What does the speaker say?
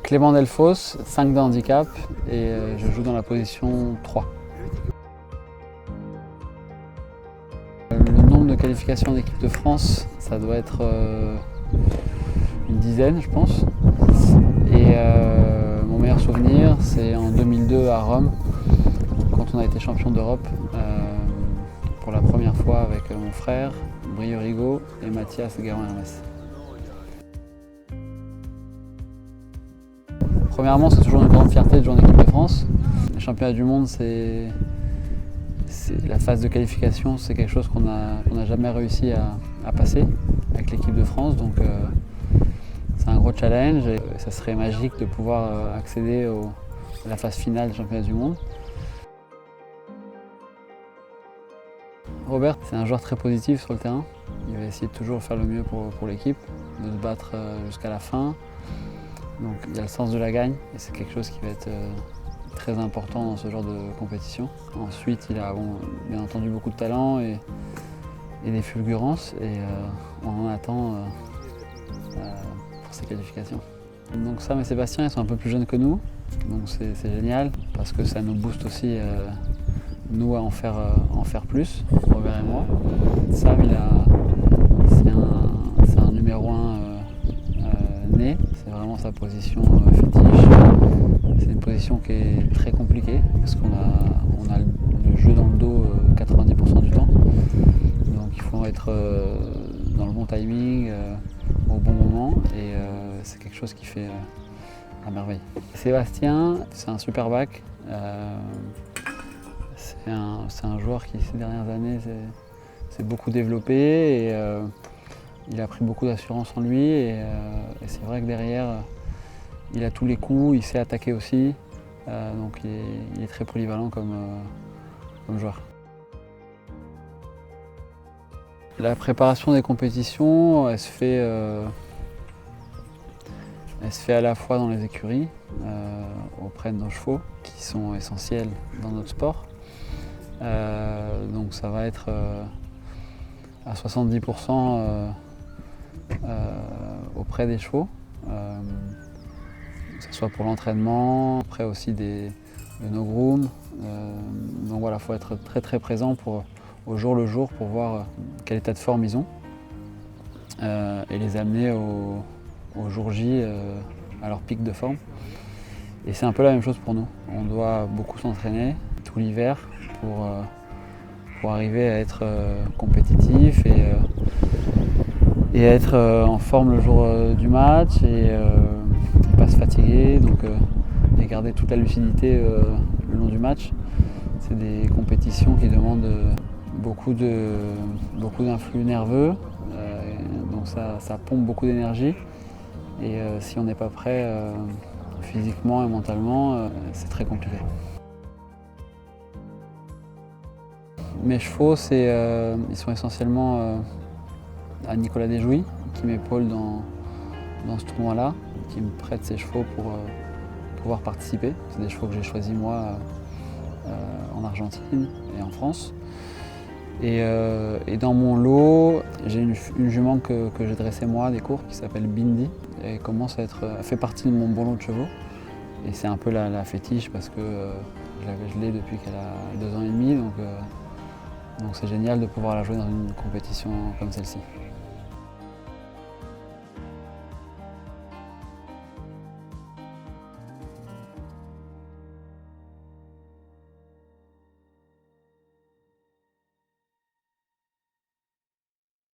Clément Delfos, 5 de handicap et je joue dans la position 3. Le nombre de qualifications en équipe de France, ça doit être une dizaine je pense. Et mon meilleur souvenir, c'est en 2002 à Rome, quand on a été champion d'Europe pour la première fois avec mon frère, Brieux Rigaud et Mathias Garon-Hermès. Premièrement, c'est toujours une grande fierté de jouer en équipe de France. Les championnats du monde, la phase de qualification, c'est quelque chose qu'on n'a jamais réussi à passer avec l'équipe de France. Donc c'est un gros challenge et ça serait magique de pouvoir accéder à la phase finale des championnats du monde. Robert, c'est un joueur très positif sur le terrain. Il va essayer de toujours faire le mieux pour l'équipe, de se battre jusqu'à la fin. Donc il y a le sens de la gagne et c'est quelque chose qui va être très important dans ce genre de compétition. Ensuite, il a bien entendu beaucoup de talent et des fulgurances et on en attend pour ses qualifications. Donc Sam et Sébastien, ils sont un peu plus jeunes que nous, donc c'est génial parce que ça nous booste aussi nous à en faire plus, Robert et moi. Sam, c'est un numéro 1 né, c'est vraiment sa position fétiche. C'est une position qui est très compliquée parce qu'on a le jeu dans le dos 90% du temps. Donc il faut être dans le bon timing, au bon moment et c'est quelque chose qui fait à merveille. Sébastien, c'est un super back. C'est un joueur qui ces dernières années s'est beaucoup développé et il a pris beaucoup d'assurance en lui et c'est vrai que derrière il a tous les coups, il sait attaquer aussi, donc il est très polyvalent comme joueur. La préparation des compétitions, elle se fait à la fois dans les écuries, auprès de nos chevaux, qui sont essentiels dans notre sport. Donc ça va être à 70% auprès des chevaux, que ce soit pour l'entraînement, après aussi de nos grooms. Donc voilà, il faut être très très présent au jour le jour pour voir quel état de forme ils ont et les amener au jour J à leur pic de forme. Et c'est un peu la même chose pour nous. On doit beaucoup s'entraîner tout l'hiver pour arriver à être compétitif et être en forme le jour du match et pas se fatiguer et garder toute la lucidité le long du match. C'est des compétitions qui demandent beaucoup d'influx nerveux, donc ça pompe beaucoup d'énergie et si on n'est pas prêt physiquement et mentalement, c'est très compliqué. Mes chevaux, ils sont essentiellement à Nicolas Desjouy, qui m'épaule dans ce tournoi-là, qui me prête ses chevaux pour pouvoir participer. C'est des chevaux que j'ai choisis moi en Argentine et en France. Et dans mon lot, j'ai une jument que j'ai dressée moi des cours qui s'appelle Bindi. Elle fait partie de mon bon lot de chevaux. Et c'est un peu la fétiche parce que je l'ai depuis qu'elle a 2 ans et demi. Donc c'est génial de pouvoir la jouer dans une compétition comme celle-ci.